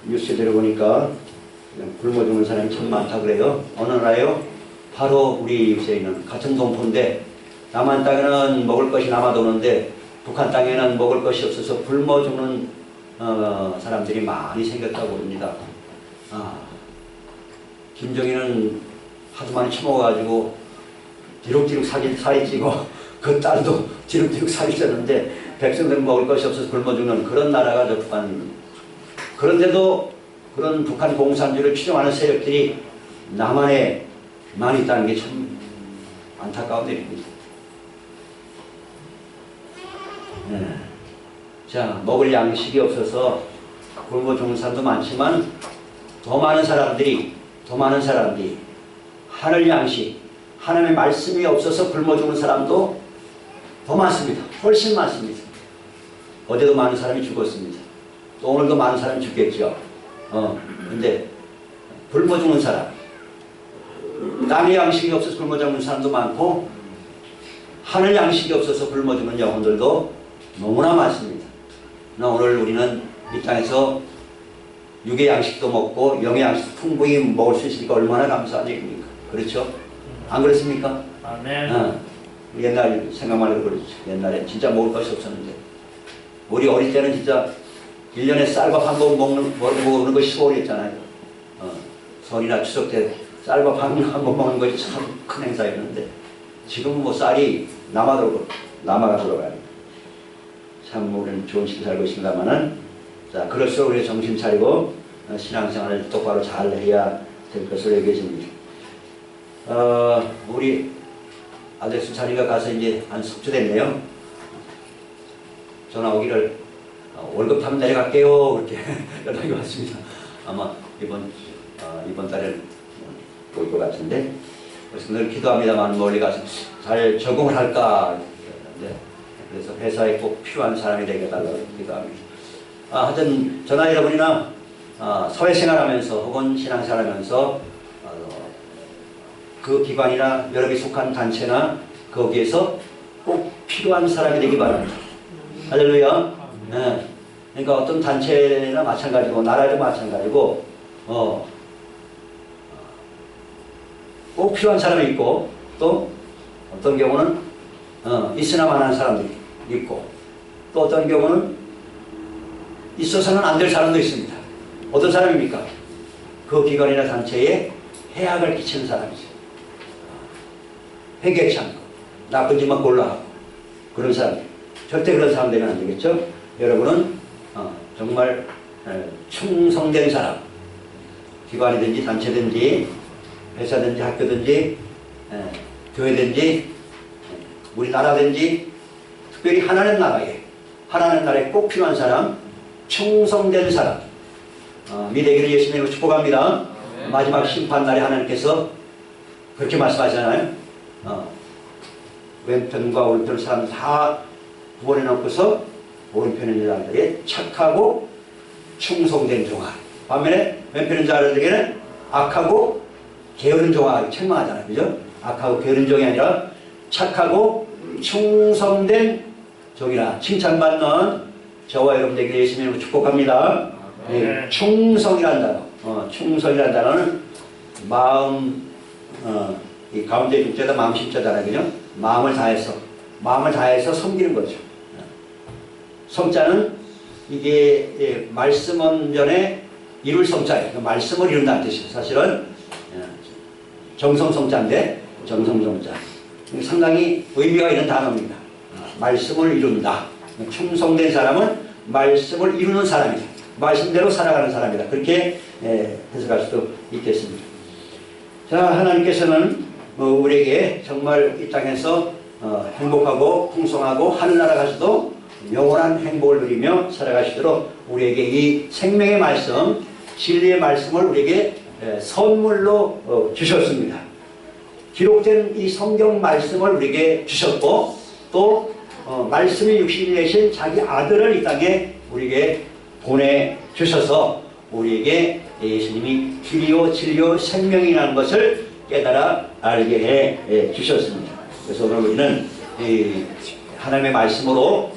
뉴스에 들어보니까 굶어 죽는 사람이 참 많다 그래요. 어느 나라요? 바로 우리 옆에 있는 같은 동포인데 남한 땅에는 먹을 것이 남아도는데 북한 땅에는 먹을 것이 없어서 굶어 죽는 사람들이 많이 생겼다고 합니다. 김정일은 하도 많이 처먹어가지고 뒤룩뒤룩 살이 찌고 그 딸도 뒤룩뒤룩 살이 쪘는데 백성들은 먹을 것이 없어서 굶어 죽는 그런 나라가 저 북한. 그런데도 그런 북한 공산주의를 추종하는 세력들이 남한에 많이 있다는 게 참 안타까운 일입니다. 네. 자, 먹을 양식이 없어서 굶어 죽는 사람도 많지만 더 많은 사람들이 하늘 양식, 하나님의 말씀이 없어서 굶어 죽는 사람도 더 많습니다. 훨씬 많습니다. 어제도 많은 사람이 죽었습니다. 또 오늘도 많은 사람이 죽겠죠. 근데 굶어 죽는 사람, 땅의 양식이 없어서 굶어 죽는 사람도 많고 하늘 양식이 없어서 굶어 죽는 영혼들도 너무나 많습니다. 오늘 우리는 이 땅에서 육의 양식도 먹고 영의 양식도 풍부히 먹을 수 있으니까 얼마나 감사한 일입니까? 그렇죠? 안 그렇습니까? 아멘. 옛날 생각만 해도 그렇죠. 옛날에 진짜 먹을 것이 없었는데 우리 어릴 때는 진짜 1년에 쌀밥 한 번 먹는 것이 소원이었잖아요. 설이나 추석 때 쌀밥 한 번 먹는 것이 참 큰 행사였는데 지금은 뭐 쌀이 남아가 들어가요. 참 우리는 좋은 시기 살고 있습니다만은 자, 그럴수록 우리가 정신 차리고 신앙생활을 똑바로 잘 해야 될 것을 얘기해 줍니다. 우리 아들 수찬이가 가서 이제 한 숙주 됐네요. 전화 오기를 월급 타면 내려갈게요. 그렇게 연락이 왔습니다. 아마 이번 달에는 올 것 같은데 그래서 늘 기도합니다만 멀리 가서 잘 적응을 할까. 네. 그래서 회사에 꼭 필요한 사람이 되게 해달라고 기도합니다. 하여튼 저나 여러분이나 사회생활하면서 혹은 신앙생활하면서 그 기관이나 여러분이 속한 단체나 거기에서 꼭 필요한 사람이 되기 바랍니다. 할렐루야. 네. 그러니까 어떤 단체나 마찬가지고 나라에도 마찬가지고 꼭 필요한 사람이 있고 또 어떤 경우는 있으나 마나한 사람들이 있고 또 어떤 경우는 있어서는 안 될 사람도 있습니다. 어떤 사람입니까? 그 기관이나 단체에 해악을 끼치는 사람이죠. 회개치 않고 나쁜 짓만 골라하고 그런 사람. 절대 그런 사람 되면 안 되겠죠? 여러분은 정말 충성된 사람, 기관이든지 단체든지 회사든지 학교든지 교회든지 우리나라든지 특별히 하나님 나라에 꼭 필요한 사람, 충성된 사람 미래기를 예수님으로 축복합니다. 마지막 심판날에 하나님께서 그렇게 말씀하잖아요. 왼편과 오른편 사람 다 구원해 놓고서 오른편에 있는 사람들이 착하고 충성된 종아, 반면에 왼편인 자들에게는 악하고 게으른 종아 책망하잖아요. 그죠? 악하고 게으른 종이 아니라 착하고 충성된 종이라 칭찬받는 저와 여러분들에게 예수님으로 축복합니다. 네, 충성이라는 단어, 충성이라는 단어는 마음, 이 가운데 육자다 마음 심자잖아요. 그죠? 마음을 다해서 섬기는 거죠. 성자는 이게 말씀 원전에 이룰 성자예요. 말씀을 이룬다는 뜻이에요. 사실은 정성성자인데 정성성자. 상당히 의미가 있는 단어입니다. 말씀을 이룬다. 충성된 사람은 말씀을 이루는 사람이다. 말씀대로 살아가는 사람이다. 그렇게 해석할 수도 있겠습니다. 자, 하나님께서는 우리에게 정말 이 땅에서 행복하고 풍성하고 하늘나라 가서도 영원한 행복을 누리며 살아가시도록 우리에게 이 생명의 말씀, 진리의 말씀을 우리에게 선물로 주셨습니다. 기록된 이 성경 말씀을 우리에게 주셨고 또 말씀이 육신이 되신 자기 아들을 이 땅에 우리에게 보내주셔서 우리에게 예수님이 길이요 진리요 생명이라는 것을 깨달아 알게 해 주셨습니다. 그래서 오늘 우리는 하나님의 말씀으로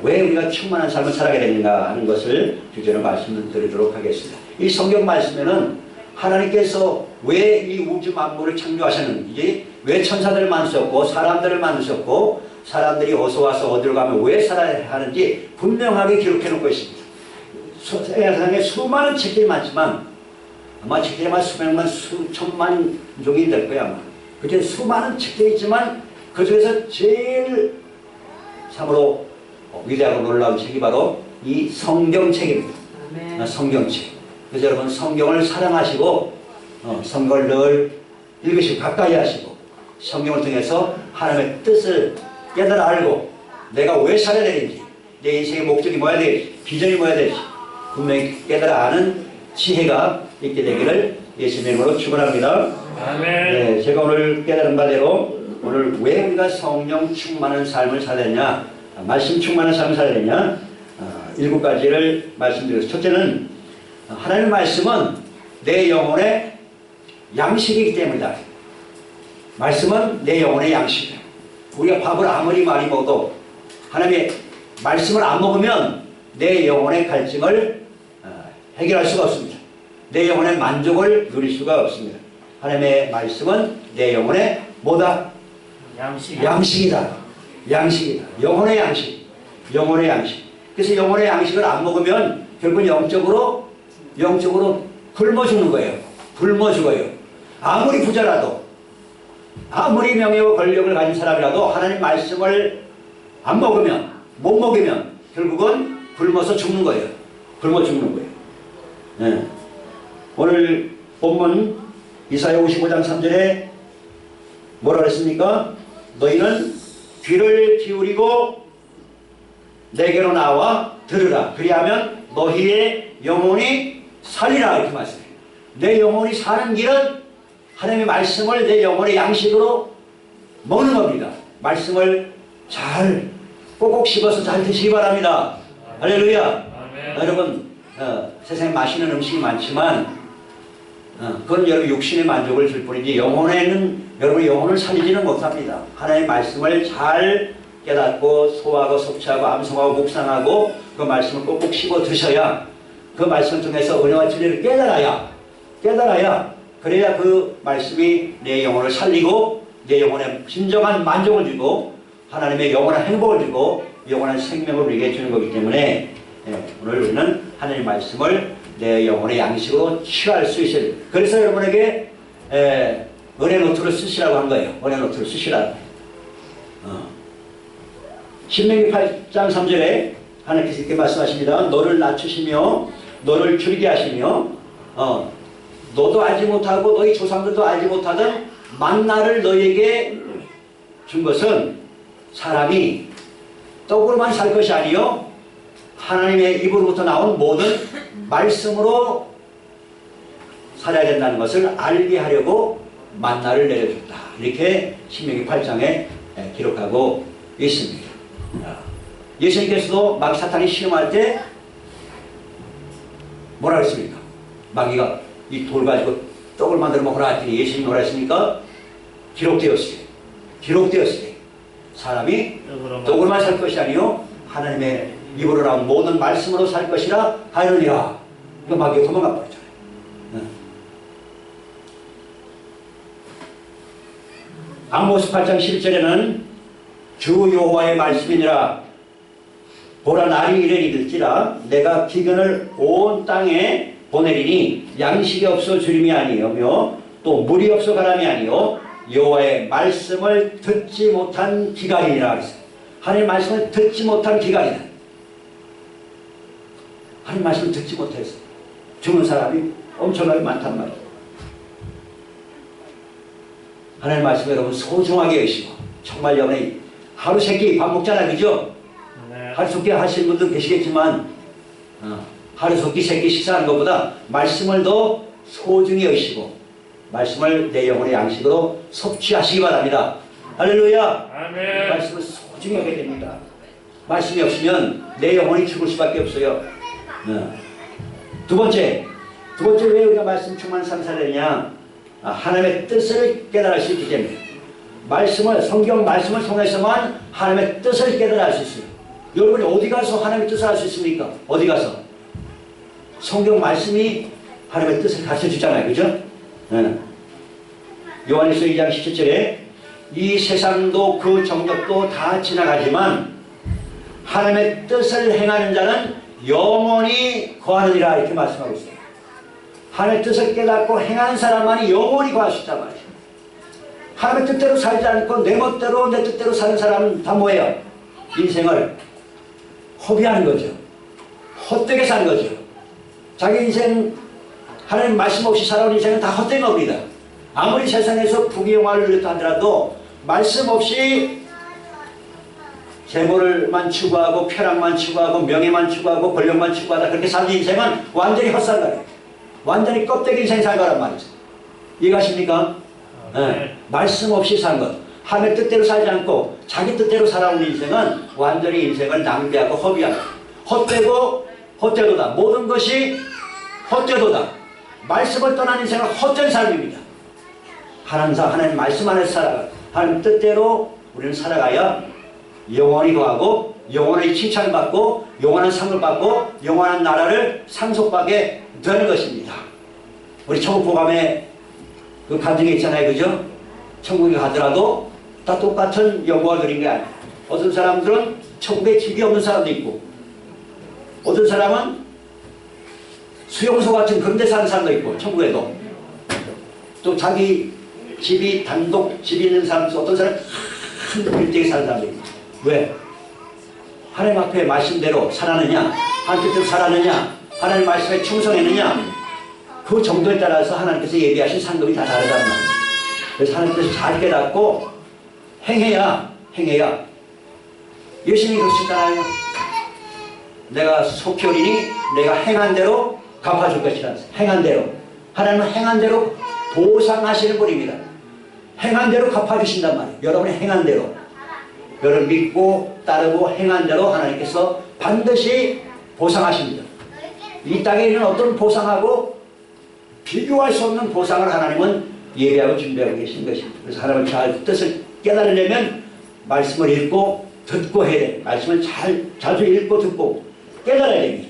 왜 우리가 충만한 삶을 살아가야 되는가 하는 것을 주제로 말씀드리도록 하겠습니다. 이 성경 말씀에는 하나님께서 왜 이 우주 만물을 창조하셨는지, 왜 천사들을 만드셨고 사람들을 만드셨고 사람들이 어디와서 어디로 가면 왜 살아야 하는지 분명하게 기록해 놓고 있습니다. 세상에 수많은 책들이 많지만 아마 책들이 아마 수백만 수천만 종이 될 거야 아마. 그렇게 수많은 책들이 있지만 그 중에서 제일 참으로 위대하고 놀라운 책이 바로 이 성경책입니다. 성경책. 그래서 여러분 성경을 사랑하시고 성경을 늘 읽으시고 가까이 하시고 성경을 통해서 하나님의 뜻을 깨달아 알고 내가 왜 살아야 되는지, 내 인생의 목적이 뭐야 되는지, 비전이 뭐야 되는지 분명히 깨달아 아는 지혜가 있게 되기를 예수님의 이름으로 축원합니다. 네, 제가 오늘 깨달은 바대로 오늘 왜 우리가 성령 충만한 삶을 살아야 되냐, 말씀 충만한 삶을 살아야 되냐, 7가지를 말씀드렸습니다. 첫째는 하나님의 말씀은 내 영혼의 양식이기 때문이다. 말씀은 내 영혼의 양식이다. 우리가 밥을 아무리 많이 먹어도 하나님의 말씀을 안 먹으면 내 영혼의 갈증을 해결할 수가 없습니다. 내 영혼의 만족을 누릴 수가 없습니다. 하나님의 말씀은 내 영혼의 뭐다? 양식이다. 양식이다. 영혼의 양식. 영혼의 양식. 그래서 영혼의 양식을 안 먹으면 결국 영적으로 굶어 죽는 거예요. 굶어 죽어요. 아무리 부자라도, 아무리 명예와 권력을 가진 사람이라도 하나님 말씀을 안 먹으면, 못 먹으면 결국은 굶어서 죽는 거예요. 굶어 죽는 거예요. 네. 오늘 본문 이사야 55장 3절에 뭐라 그랬습니까? 너희는 귀를 기울이고 내게로 나와 들으라. 그리하면 너희의 영혼이 살리라. 이렇게 말씀해요. 내 영혼이 사는 길은 하나님의 말씀을 내 영혼의 양식으로 먹는 겁니다. 말씀을 잘 꼭꼭 씹어서 잘 드시기 바랍니다. 할렐루야. 여러분 세상에 맛있는 음식이 많지만 그건 여러분 육신의 만족을 줄 뿐이지 영혼에는 여러분의 영혼을 살리지는 못합니다. 하나님의 말씀을 잘 깨닫고 소화하고 섭취하고 암송하고 묵상하고 그 말씀을 꼭꼭 씹어 드셔야, 그 말씀을 통해서 은혜와 진리를 깨달아야 그래야 그 말씀이 내 영혼을 살리고 내 영혼에 진정한 만족을 주고 하나님의 영원한 행복을 주고 영원한 생명을 우리에게 주는 거기 때문에 오늘 우리는 하나님의 말씀을 내 영혼의 양식으로 취할 수 있어요. 그래서 여러분에게 은혜 노트를 쓰시라고 한 거예요. 은혜 노트를 쓰시라고. 신명기 8장 3절에 하나님께서 이렇게 말씀하십니다. 너를 낮추시며 너를 줄게 하시며 너도 알지 못하고 너희 조상들도 알지 못하던 만나를 너희에게 준 것은 사람이 떡으로만 살 것이 아니요 하나님의 입으로부터 나온 모든 말씀으로 살아야 된다는 것을 알게 하려고 만나를 내려줬다. 이렇게 신명기 8장에 기록하고 있습니다. 예수님께서도 마귀 사탄이 시험할 때 뭐라 했습니까? 마귀가 이 돌 가지고 떡을 만들어 먹으라 했더니 예수님이 뭐라 했습니까? 기록되었으니 사람이 떡으로만 살 것이 아니요 하나님의 입으로 나온 모든 말씀으로 살 것이라 하느니라. 이거 마귀가 도망가 버렸잖아요. 아모스 8장 11절에는 주 여호와의 말씀이니라. 보라 날이 이르리들지라 내가 기근을 온 땅에 보내리니 양식이 없어 주림이 아니오며 또 물이 없어 가람이 아니오 여호와의 말씀을 듣지 못한 기갈이니라. 하나님의 말씀을 듣지 못한 기갈이다. 하나님의 말씀을 듣지 못해서 죽는 사람이 엄청나게 많단 말이에요. 하나님의 말씀 여러분 소중하게 여시고 정말 여러분이 하루 세끼 밥 먹잖아요. 그죠? 하루 세끼 하시는 분도 계시겠지만 하루 세끼 식사하는 것보다 말씀을 더 소중히 여시고 말씀을 내 영혼의 양식으로 섭취하시기 바랍니다. 할렐루야. 아멘. 말씀을 소중히 하게 됩니다. 말씀이 없으면 내 영혼이 죽을 수밖에 없어요. 두 번째 왜 우리가 말씀 충만한 삶을 살아야 되냐? 하나님의 뜻을 깨달을 수 있기 때문에 성경 말씀을 통해서만 하나님의 뜻을 깨달을 수 있어요. 여러분이 어디 가서 하나님의 뜻을 알 수 있습니까? 어디 가서? 성경 말씀이 하나님의 뜻을 가르쳐 주잖아요. 그죠? 네. 요한일서 2장 17절에 이 세상도 그 정욕도 다 지나가지만 하나님의 뜻을 행하는 자는 영원히 거하느니라 이렇게 말씀하고 있어요. 하나님의 뜻을 깨닫고 행하는 사람만이 영원히 거할 수 있단 말이에요. 하나님의 뜻대로 살지 않고 내 멋대로 내 뜻대로 사는 사람은 다 뭐예요? 인생을 허비하는 거죠. 헛되게 사는 거죠. 자기 인생 하나님 말씀 없이 살아온 인생은 다 헛된 겁니다. 아무리 세상에서 부귀영화를 누렸다 하더라도 말씀 없이 재물만 추구하고 쾌락만 추구하고 명예만 추구하고 권력만 추구하다 그렇게 사는 인생은 완전히 헛살가요. 완전히 껍데기 인생 살 거란 말이죠. 이해가십니까? 네. 말씀 없이 산 것. 하나님의 뜻대로 살지 않고 자기 뜻대로 살아온 인생은 완전히 인생을 낭비하고 허비하고 헛되고 헛되도다. 모든 것이 헛되도다. 말씀을 떠난 인생은 헛된 삶입니다. 하나님 말씀 안에서 살아가 하나님 뜻대로 우리는 살아가야 영원히 거하고 영원히 칭찬받고 영원한 상을 받고 영원한 나라를 상속받게 되는 것입니다. 우리 천국 보감에 그 간증이 있잖아요. 그죠? 천국에 가더라도 다 똑같은 영광을 누린 게 아니에요. 어떤 사람들은 천국에 집이 없는 사람도 있고 어떤 사람은 수용소 같은 그런 데 사는 사람도 있고 천국에도 또 자기 집이 단독 집이 있는 사람도 어떤 사람은 큰 빌딩에 사는 사람도 있고 왜? 하나님 앞에 말씀대로 살았느냐 하나님 뜻대로 살았느냐 하나님 말씀에 충성했느냐 그 정도에 따라서 하나님께서 예비하신 상급이 다 다르다는 말이에요. 그래서 하나님 뜻을 잘 깨닫고 행해야 예수님이 그러시잖아요. 내가 속히 오리니 내가 행한 대로 갚아줄 것이라. 행한 대로. 하나님은 행한 대로 보상하시는 분입니다. 행한 대로 갚아주신단 말이에요. 여러분이 행한 대로. 여러분 믿고 따르고 행한 대로 하나님께서 반드시 보상하십니다. 이 땅에 있는 어떤 보상하고 비교할 수 없는 보상을 하나님은 예비하고 준비하고 계신 것입니다. 그래서 하나님을 잘 뜻을 깨달으려면 말씀을 읽고 듣고 해야 돼요. 말씀을 자주 읽고 듣고 깨달아야 됩니다.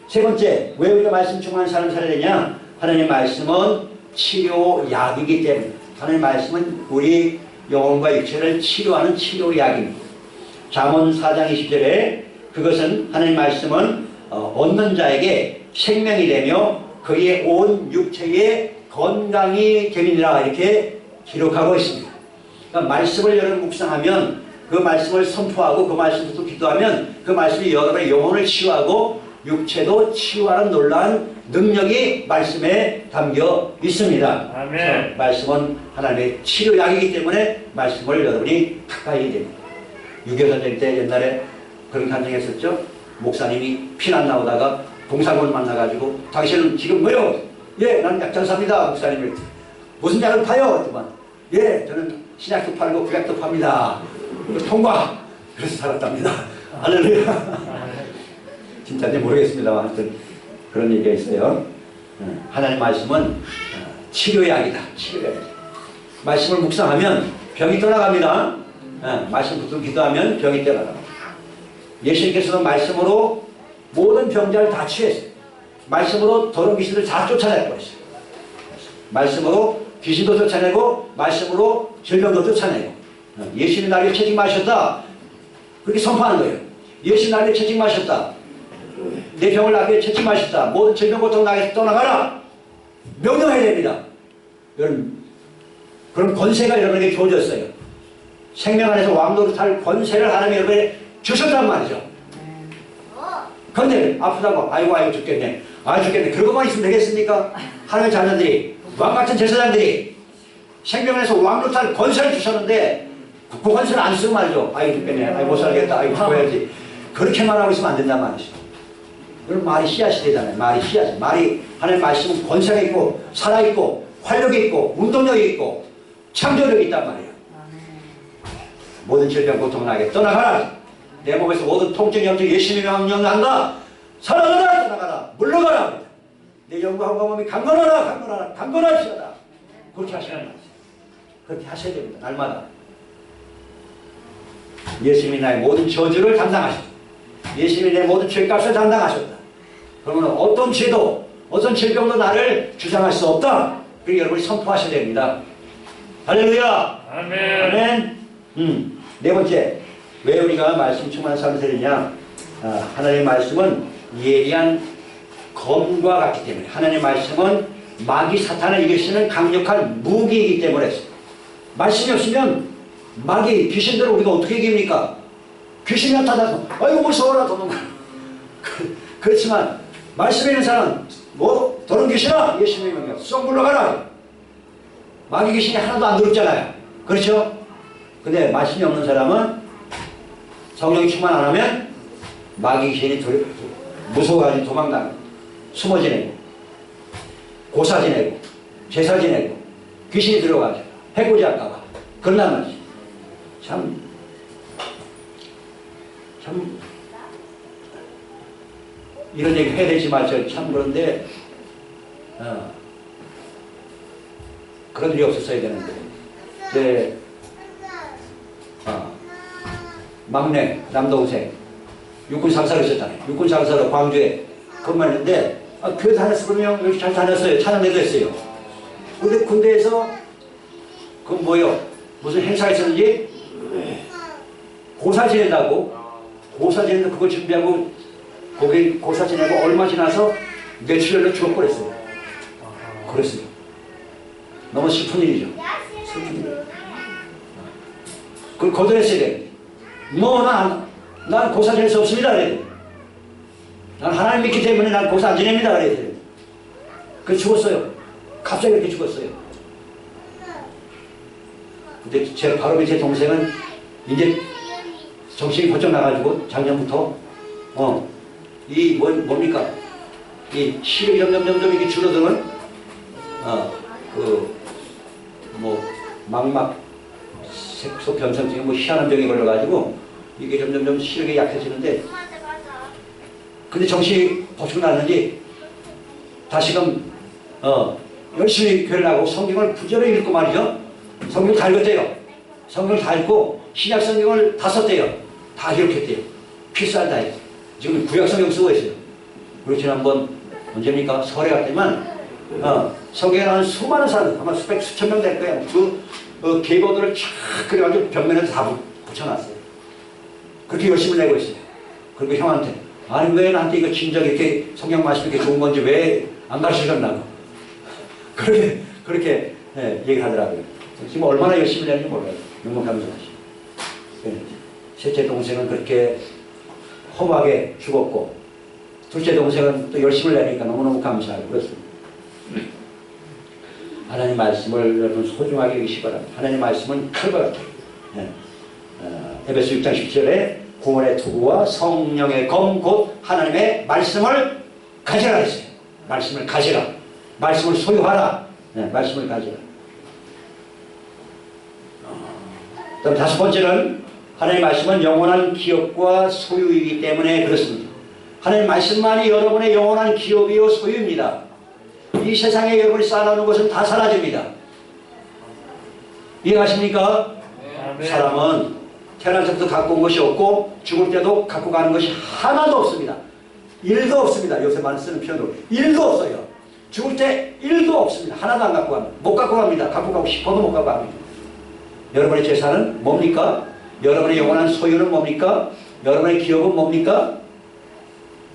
세 번째, 왜 우리가 말씀 충만한 삶을 살아야 되냐? 하나님의 말씀은 치료약이기 때문에 하나님의 말씀은 우리 영혼과 육체를 치료하는 치료약입니다. 잠언 4장 20절에 그것은 하나님의 말씀은 얻는 자에게 생명이 되며 그의 온 육체에 건강이 되리라 이렇게 기록하고 있습니다. 그러니까 말씀을 여러분 묵상하면 그 말씀을 선포하고 그 말씀부터 기도하면 그 말씀이 여러분의 영혼을 치유하고 육체도 치유하는 놀라운 능력이 말씀에 담겨 있습니다. 아멘. 말씀은 하나님의 치료약이기 때문에 말씀을 여러분이 가까이 됩니다. 6.25 전쟁 때 옛날에 그런 간증했었죠. 목사님이 피난 나오다가 봉사군 만나가지고 당신은 지금 뭐요? 예, 나는 약장사입니다. 목사님을 무슨 약을 파요? 그랬더만 예, 저는 신약도 팔고 구약도 팝니다. 통과! 그래서 살았답니다. 할렐루야. 진짜인지 모르겠습니다만 하여튼 그런 얘기가 있어요. 하나님 말씀은 치료약이다. 치료약이다. 말씀을 묵상하면 병이 떠나갑니다. 말씀 붙들고 기도하면 병이 떠나갑니다. 예수님께서는 말씀으로 모든 병자를 다 치유했어요. 말씀으로 더러운 귀신을 다 쫓아낼 거였어요. 말씀으로 귀신도 쫓아내고 말씀으로 질병도 쫓아내고 예수님이 나를 책임하셨다. 그렇게 선포하는 거예요. 예수님이 나를 책임하셨다. 내 병을 나게 책임하셨다. 모든 질병 고통 나게 떠나가라. 명령해야 됩니다. 여러분 그런 권세가 여러분에게 주어졌어요. 생명 안에서 왕노릇할 권세를 하나님이 여러분에게 주셨단 말이죠. 그런데 아프다고 아이고 죽겠네. 죽겠네. 그러고만 있으면 되겠습니까? 하나님의 자녀들이 왕같은 제사장들이 생명 안에서 왕노릇할 권세를 주셨는데 그 권세를 안 쓰고 말이죠. 죽겠네. 못 살겠다. 죽어야지. 그렇게만 하고 있으면 안 된단 말이죠. 그럼 말이 씨앗이 되잖아요. 말이 씨앗이. 말이 하나님의 말씀은 권세가 있고 살아있고 활력이 있고 운동력이 있고 창조력이 있단 말이에요. 모든 질병 고통 나게 떠나가라. 내 몸에서 모든 통증 염증 예수님의 명령한다. 사라져라. 떠나가라. 물러가라. 내 영과 한과 몸이 강건하라. 강건하시라. 그렇게 하시는 말이죠. 그렇게 하셔야 됩니다. 날마다. 예수님이 나의 모든 저주를 담당하시고 예수님이 내 모든 죄값을 담당하셨다. 그러면 어떤 죄도 어떤 질병도 나를 주장할 수 없다. 그리고 여러분이 선포하셔야 됩니다. 할렐루야. 아멘. 아멘. 네 번째, 왜 우리가 말씀 충만한 삶을 살느냐? 하나님의 말씀은 예리한 검과 같기 때문에, 하나님의 말씀은 마귀 사탄을 이길 수 있는 강력한 무기이기 때문에, 말씀이 없으면 마귀 귀신들을 우리가 어떻게 이깁니까? 귀신이 나타나서 아이고 무서워라 도망가. 그렇지만 말씀에 있는 사람은 뭐 더러운 귀신아 예수님의 명령 썩 물러가라. 마귀 귀신이 하나도 안 더럽잖아요. 그렇죠? 근데 말씀이 없는 사람은 성령이 충만 안 하면 마귀 귀신이 무서워가지고 도망가고 숨어 지내고 고사 지내고 제사 지내고 귀신이 들어가죠. 해코지 할까봐. 그런단 말이지. 참 이런 얘기 해야 되지 말죠. 참 그런데 그런 일이 없었어야 되는데 내 막내 남동생 육군 상사로 있었잖아요. 육군 상사로 광주에 근무했는데 교회 다녔어. 그러면 여기 잘 다녔어요. 찬양대도 했어요. 근데 군대에서 그 뭐요 무슨 행사가 있었는지 고사 지낸다고 고사 지내서 그걸 준비하고 거기 고사 지내고 얼마 지나서 뇌출혈로 죽어버렸어요. 그랬어요. 너무 슬픈 일이죠. 슬픈 일. 그걸 거절했어야 돼. 난 고사 지낼 수 없습니다. 그래. 난 하나님 믿기 때문에 난 고사 안 지냅니다. 그래. 그래서 죽었어요. 갑자기 이렇게 죽었어요. 근데 제 바로 밑에 동생은 이제 정신이 번쩍 나가지고 작년부터 뭡니까? 이 시력이 점점 이게 줄어드는 망막 색소 변성증이 뭐 희한한 병이 걸려가지고 이게 점점 시력이 약해지는데 근데 정신이 번쩍 나는지 다시금 열심히 교회를 나가고 성경을 부지런히 읽고 말이죠. 성경 다 읽었대요. 성경을 다 읽고 신약 성경을 다 썼대요. 다 기록했대요. 필사를 다 했어요. 지금 구약 성경 쓰고 있어요. 그리고 지난번 언제입니까? 설에 갔더니만 성경에 나오는 수많은 사람 아마 수천 명 될 거예요. 그 계보들을 쫙 그래가지고 벽면에 다 붙여놨어요. 그렇게 열심히 내고 있어요. 그리고 형한테 아니 왜 나한테 이거 진작 이렇게 성경 말씀이 이렇게 좋은 건지 왜 안 가르쳐줬나고 그렇게 얘기를 하더라고요. 지금 얼마나 열심히 내는지 몰라요. 영문감사하시. 셋째 동생은 그렇게 험하게 죽었고 둘째 동생은 또 열심히 내니까 너무너무 감사하고 그렇습니다. 하나님 말씀을 여러분 소중하게 여기시 바랍니다. 하나님 말씀은 칼과 같아요. 에베소 6장 10절에 구원의 투구와 성령의 검 곧 하나님의 말씀을 가지라 했어요. 말씀을 가지라. 말씀을 소유하라. 말씀을 가지라. 그럼 다섯 번째는 하나님의 말씀은 영원한 기업과 소유이기 때문에 그렇습니다. 하나님의 말씀만이 여러분의 영원한 기업이요 소유입니다. 이 세상에 여러분이 쌓아놓는 것은 다 사라집니다. 이해하십니까? 네. 사람은 태어날 때부터 갖고 온 것이 없고 죽을 때도 갖고 가는 것이 하나도 없습니다. 1도 없습니다. 요새 많이 쓰는 표현으로 1도 없어요. 죽을 때 1도 없습니다. 하나도 안 갖고 갑니다. 못 갖고 갑니다. 갖고 가고 싶어도 못 갖고 갑니다. 여러분의 재산은 뭡니까? 여러분의 영원한 소유는 뭡니까? 여러분의 기업은 뭡니까?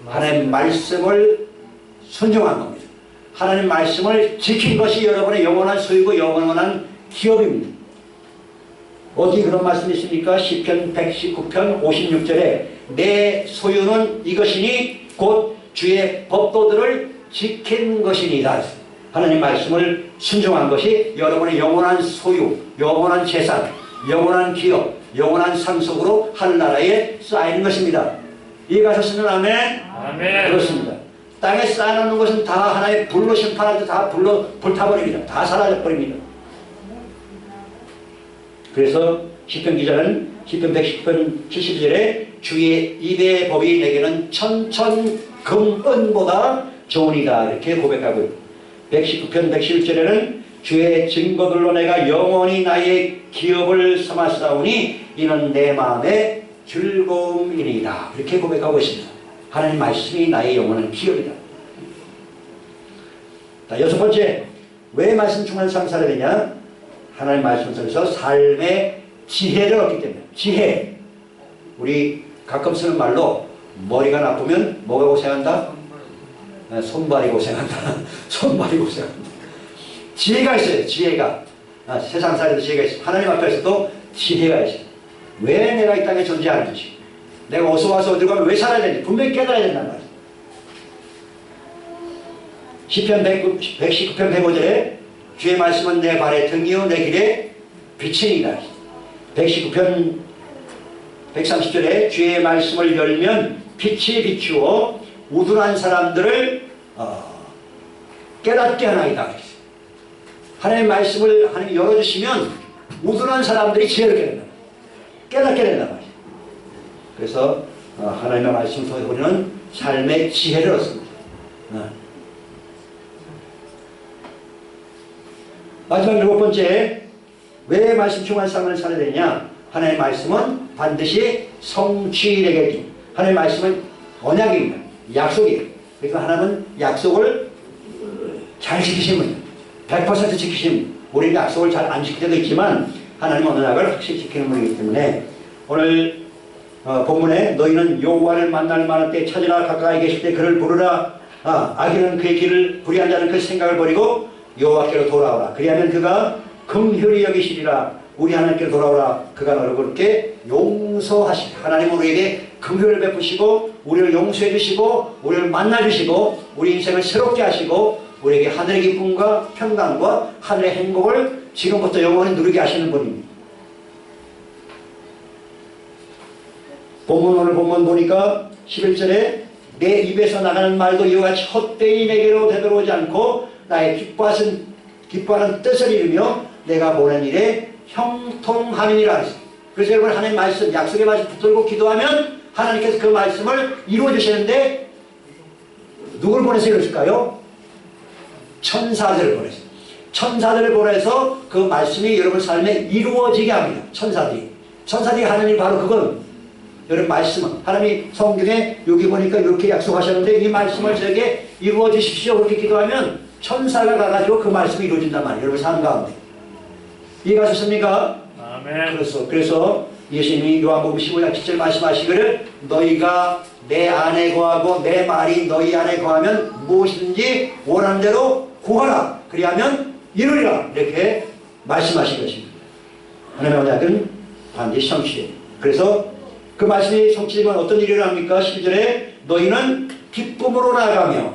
하나님의 말씀을 순종한 겁니다. 하나님 말씀을 지킨 것이 여러분의 영원한 소유고 영원한 기업입니다. 어디 그런 말씀이 있습니까? 시편 119편 56절에 내 소유는 이것이니 곧 주의 법도들을 지킨 것이니이다. 하나님 말씀을 순종한 것이 여러분의 영원한 소유, 영원한 재산, 영원한 기업, 영원한 상속으로 하늘나라에 쌓이는 것입니다. 이해가셨으면 아멘? 아멘. 그렇습니다. 땅에 쌓아놓는 것은 다 하나의 불로 심판할 때 다 불로 불타버립니다. 다 사라져버립니다. 그래서 시편 기자는 시편 110편 70절에 주의 입의 법이 내게는 천천 금은보다 좋으니라 이렇게 고백하고 있고 119편 111절에는 주의 증거들로 내가 영원히 나의 기업을 삼았사오니 이는 내 마음에 즐거움이니이다. 이렇게 고백하고 있습니다. 하나님 말씀이 나의 영원한 기업이다. 자, 여섯 번째, 왜 말씀 충만한 삶을 살아야 되냐? 하나님 말씀 속에서 삶의 지혜를 얻기 때문에. 지혜. 우리 가끔 쓰는 말로 머리가 나쁘면 뭐가 고생한다? 손발이 고생한다. 손발이 고생한다. 지혜가 있어요. 지혜가. 세상 살이도 지혜가 있어요. 하나님 앞에서도 지혜가 있어요. 왜 내가 이 땅에 존재하는지, 내가 어디서 와서 어디 가면 왜 살아야 되는지 분명히 깨달아야 된단 말이에요. 시편 119편 105절에 주의 말씀은 내 발의 등이요 내 길에 빛이니이다. 119편 130절에 주의 말씀을 열면 빛이 비추어 우둔한 사람들을 깨닫게 하나이다. 하나님의 말씀을 하나님이 열어주시면 우둔한 사람들이 지혜를 깨닫는다. 깨닫게 된단 말이에요. 그래서 하나님의 말씀 속에 우리는 삶의 지혜를 얻습니다. 마지막 일곱 번째, 왜 말씀 충만한 삶을 살아야 되냐? 하나님의 말씀은 반드시 성취되게 해줍니다. 하나님의 말씀은 언약입니다. 약속이에요. 그래서 하나님은 약속을 잘 지키시면 100% 지키시면, 우리는 약속을 잘 안 지킬 때도 있지만 하나님은 언약을 확실히 지키는 분이기 때문에 오늘 본문에 너희는 여호와를 만날 만한 때 찾으라, 가까이 계실 때 그를 부르라. 악인은 그의 길을 불의한 자는 그 생각을 버리고 여호와께로 돌아오라. 그리하면 그가 긍휼히 여기시리라. 우리 하나님께로 돌아오라. 그가 너를 그렇게 용서하시리. 하나님은 우리에게 긍휼을 베푸시고 우리를 용서해 주시고 우리를 만나 주시고 우리 인생을 새롭게 하시고 우리에게 하늘의 기쁨과 평강과 하늘의 행복을 지금부터 영원히 누리게 하시는 분입니다. 오늘 본문 보니까 11절에 내 입에서 나가는 말도 이와 같이 헛되이 내게로 되돌아오지 않고 나의 기뻐하는 뜻을 이루며 내가 보낸 일에 형통함이니라 했습니다. 그래서 여러분 하나님의 말씀, 약속의 말씀 붙들고 기도하면 하나님께서 그 말씀을 이루어 주시는데 누굴 보내서 이루실까요? 천사들을 보내서. 천사들을 보내서 그 말씀이 여러분 삶에 이루어지게 합니다. 천사들이 하나님 바로 그건 여러분 말씀은 하나님이 성경에 여기 보니까 이렇게 약속하셨는데 이 말씀을 저에게 이루어 주십시오. 그렇게 기도하면 천사가 가가지고 그 말씀이 이루어진단 말이에요. 여러분 삶 가운데. 이해가셨습니까? 아멘. 그래서 예수님이 요한복음 15장 7절 말씀하시기를 너희가 내 안에 거하고 내 말이 너희 안에 거하면 무엇이든지 원하는 대로 구하라. 그리하면 이루리라. 이렇게 말씀하신 것입니다. 하나님의 언약은 반드시 성취해요. 그래서 그 말씀이 성취되면 어떤 일이 일어납니까? 12절에 너희는 기쁨으로 나아가며,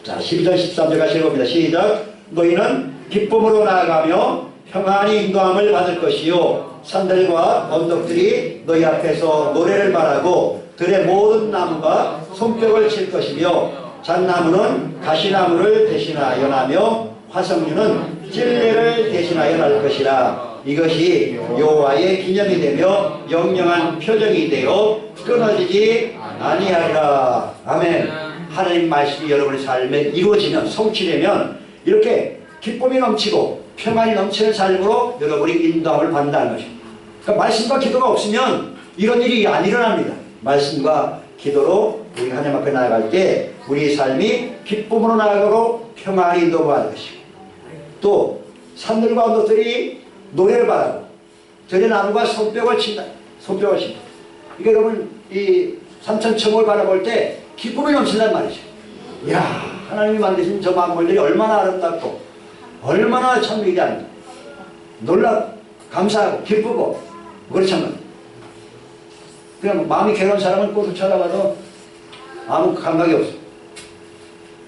자 12절 13절 같이 읽어봅니다. 시작. 너희는 기쁨으로 나아가며 평안히 인도함을 받을 것이요 산들과 언덕들이 너희 앞에서 노래를 말하고 들의 모든 나무가 손뼉을 칠 것이며 잣나무는 가시나무를 대신하여 나며 화석류는 찔레를 대신하여 날 것이라. 이것이 여호와의 기념이 되며 영영한 표적이 되어 끊어지지 아니하리라. 아멘. 하나님 말씀이 여러분의 삶에 이루어지면, 성취되면 이렇게 기쁨이 넘치고 평안이 넘치는 삶으로 여러분이 인도함을 받는다는 것입니다. 그러니까 말씀과 기도가 없으면 이런 일이 안 일어납니다. 말씀과 기도로 우리 하나님 앞에 나아갈 때 우리 삶이 기쁨으로 나아가고 평안히 인도받는 것이고, 또 산들과 언덕들이 노래를 바라고 들의 나무가 손뼉을 친다. 손뼉을 친다. 이게 여러분 이 삼천천을 바라볼 때 기쁨이 넘친단 말이죠. 이야, 하나님이 만드신 저 만물들이 얼마나 아름답고 얼마나 참 위대한가. 놀랍, 감사하고 기쁘고 그렇잖아요. 그냥 마음이 괴로운 사람은 꽃을 쳐다봐도 아무 감각이 없어.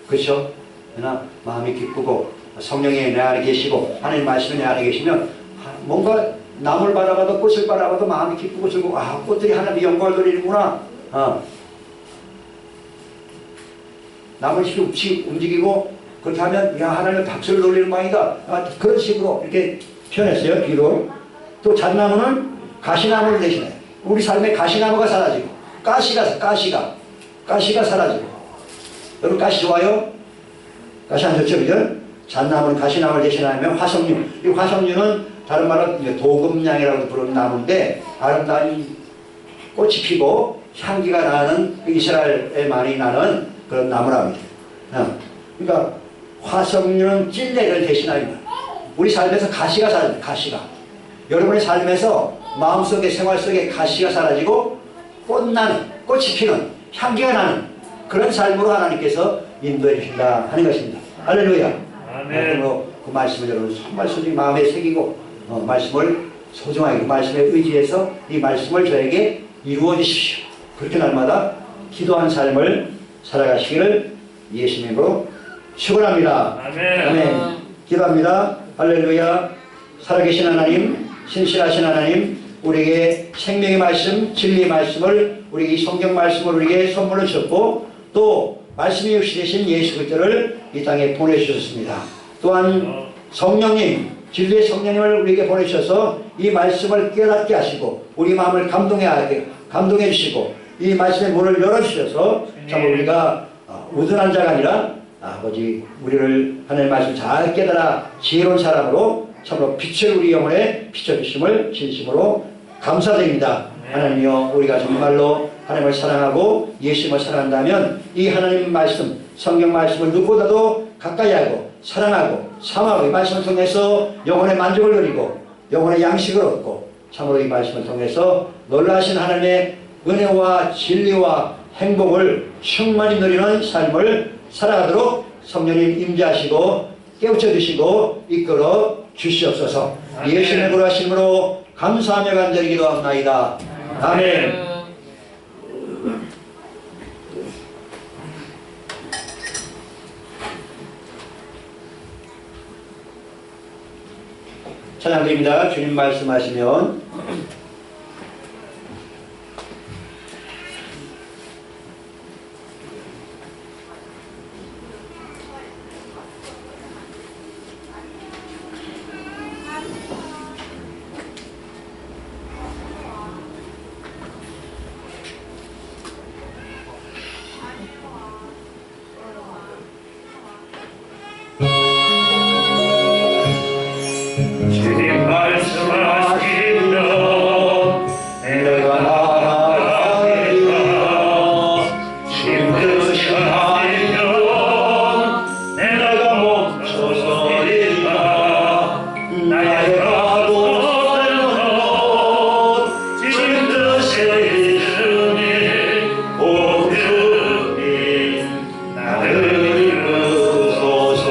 그렇죠? 그러나 마음이 기쁘고 성령이 내 안에 계시고 하나님 말씀이 내 안에 계시면 뭔가 나무를 바라봐도 꽃을 바라봐도 마음이 기쁘고 즐거워. 아, 꽃들이 하나님의 영광을 돌리는구나. 나무를 움직이고 그렇게 하면 야, 하나님의 박수를 돌리는 모양이다. 그런 식으로 이렇게 표현했어요. 뒤로. 또 잣나무는 가시나무를 대신해요. 우리 삶에 가시나무가 사라지고 가시가 사라지고. 여러분 가시 좋아요? 가시 안 좋죠? 그죠? 잣나무는 가시나무를 대신하면 화석류. 이 화석류는 다른 말로 이제 도금냥이라고 부르는 나무인데 아름다운 꽃이 피고 향기가 나는 이스라엘에 많이 나는 그런 나무랍니다. 그러니까 화석류는 찔레를 대신하는 우리 삶에서 가시가 사라집니다. 가시가 여러분의 삶에서 마음속에 생활 속에 가시가 사라지고 꽃이 피는 향기가 나는 그런 삶으로 하나님께서 인도해 주신다 하는 것입니다. 할렐루야. 아멘. 그 말씀을 여러분 정말 소중히 마음에 새기고 말씀을 소중하게 그 말씀에 의지해서 이 말씀을 저에게 이루어 주십시오. 그렇게 날마다 기도한 삶을 살아가시기를 예수님 이름으로 축원합니다. 아멘. 아멘. 기도합니다. 할렐루야. 살아계신 하나님, 신실하신 하나님, 우리에게 생명의 말씀, 진리의 말씀을 우리 이 성경 말씀을 우리에게 선물로 주셨고 또 말씀이 육시 되신 예수 그리스도를 이 땅에 보내주셨습니다. 또한 성령님, 진리의 성령님을 우리에게 보내주셔서 이 말씀을 깨닫게 하시고 우리 마음을 감동해 주시고 이 말씀의 문을 열어주셔서 참 우리가 우둔한 자가 아니라 아버지 우리를 하나님의 말씀 잘 깨달아 지혜로운 사람으로 참으로 빛을 우리 영혼에 비춰주심을 진심으로 감사드립니다. 하나님이여 우리가 정말로 하나님을 사랑하고 예수님을 사랑한다면 이 하나님 말씀 성경 말씀을 누구보다도 가까이 하고 사랑하고 사모하고 이 말씀을 통해서 영혼의 만족을 누리고 영혼의 양식을 얻고 참으로 이 말씀을 통해서 놀라신 하나님의 은혜와 진리와 행복을 충만히 누리는 삶을 살아가도록 성령님 임재하시고 깨우쳐 주시고 이끌어 주시옵소서. 예수님의 거룩하심으로 감사하며 간절히 기도합나이다. 아멘. 찬양드립니다. 주님 말씀하시면 주님 말씀하시면 내가 나아가리라. 힘드신 아니면 내가 멈춰서리라. 나의 가고 없는 힘드신 주님 오 주님 나를 이끄소서.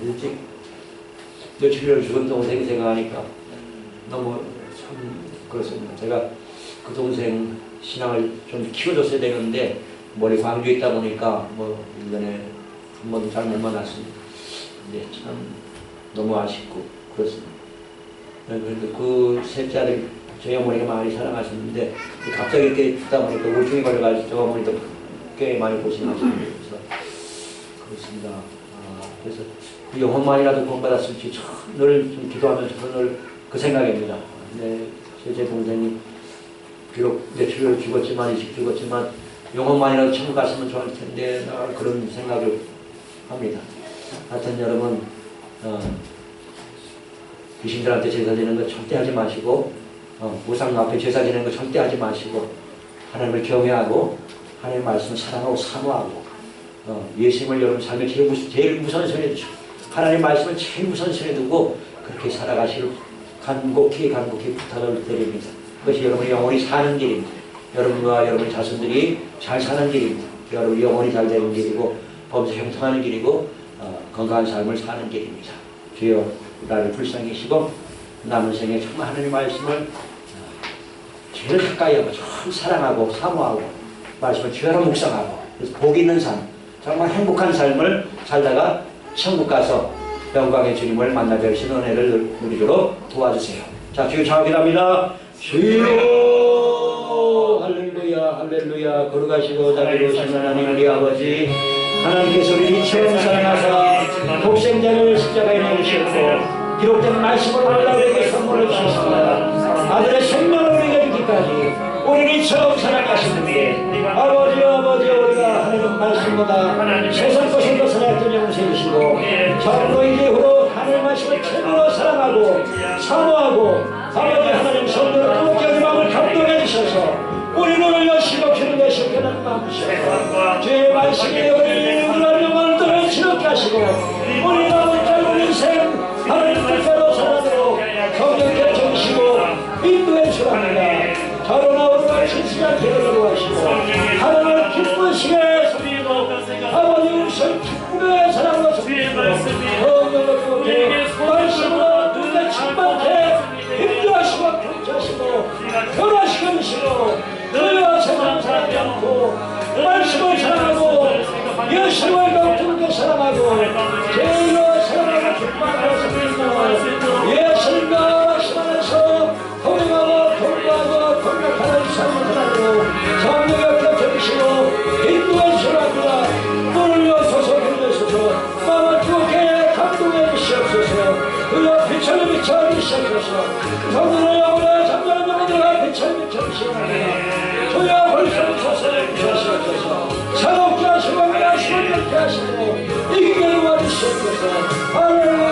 일찍 며칠을 죽은 동생 생각하니까 너무 참 그렇습니다. 제가 그 동생 신앙을 좀 키워줬어야 되는데 멀리 광주에 있다 보니까 뭐 1년에 한 번도 잘 못 만났습니다. 근데 참 너무 아쉽고 그렇습니다. 그런데 그 셋째 아들 저희 어머니가 많이 사랑하셨는데 갑자기 이렇게 듣다 보니까 우울증이 걸려가지고 저 어머니도 꽤 많이 고생하셨는데 그래서 그렇습니다. 그래서 그 영혼만이라도 구원받았을지 늘 좀 기도하면서 늘 그 생각입니다. 내 셋째 동생이 비록 며칠을 죽었지만 일찍 죽었지만 영혼만이라도 천국 갔으면 좋을 텐데 그런 생각을 합니다. 하여튼 여러분 귀신들한테 제사 지내는 거 절대 하지 마시고 우상 앞에 제사 지내는 거 절대 하지 마시고 하나님을 경외하고 하나님의 말씀을 사랑하고 사모하고 예수님을 여러분 삶의 제일 우선순위에 두시고 하나님의 말씀을 제일 우선순위에 두고 그렇게 살아가시길 간곡히 부탁을 드립니다. 그것이 여러분이 영원히 사는 길입니다. 여러분과 여러분의 자손들이 잘 사는 길입니다. 여러분이 영원히 잘 되는 길이고 범죄 형통하는 길이고 건강한 삶을 사는 길입니다. 주여 나를 불쌍히 여기시고 남은 생에 정말 하나님의 말씀을 제일 가까이 하고 참 사랑하고 사모하고 말씀을 주야로 묵상하고 그래서 복 있는 삶 정말 행복한 삶을 살다가 천국 가서 영광의 주님을 만나 뵐 수 있는 은혜를 누리도록 도와주세요. 자, 주여 기도합니다. 주여 할렐루야 할렐루야 거룩하시고 자비로우신 하나님 우리 아버지 하나님께서 우리를 이처럼 사랑하사 독생자를 십자가에 내리셨고 기록된 말씀을 우리가 우리에게 선물을 주셨습니다. 아들의 생명을 우리에게 주기까지 우리를 이처럼 사랑하시는데 아버지 우리가 하나님 말씀보다 세상 것을 벗어났던 영생을 주시고 참으로 이후로 하나님 말씀을 최고로 사랑하고 사모하고 아버지 하나님 성도를 뜨겁게 우리 마음을 감동해 주셔서 우리 눈을 여시고 귀를 내시고 깨닫는 마음 주셔서 주의 말씀이 우리가 영광을 떠나 지럽게 하시고 우리 마음을 짧은 인생 하나님 뜻대로 살아도록 성령 개척이시고 인도해 주랍니다. 저러나 우리가 실수한 계획으로 하시고 하나님을 기쁘시게 아버지 우리를 기쁨의 사랑으로 섬기시고 성령을 그렇게 말씀으로 눈에 충만케 인도하시고 경치하시고 변화시켜 주시고 그와 세상 사랑하지 않고 말씀을 사랑하고 예수를 더욱더 사랑하고 제일로 사랑하고 기뻐하고 섬기고 예수님과 말씀하면서 동행하고 동거하고 동력하는 삶을 살아가고 성령의 곁에 인도해 주시랍니다. 문을 여소서 빌려소서 마음을 뜨겁게 감동해 주시옵소서 그여 빛을 비춰 주시옵소서 성령을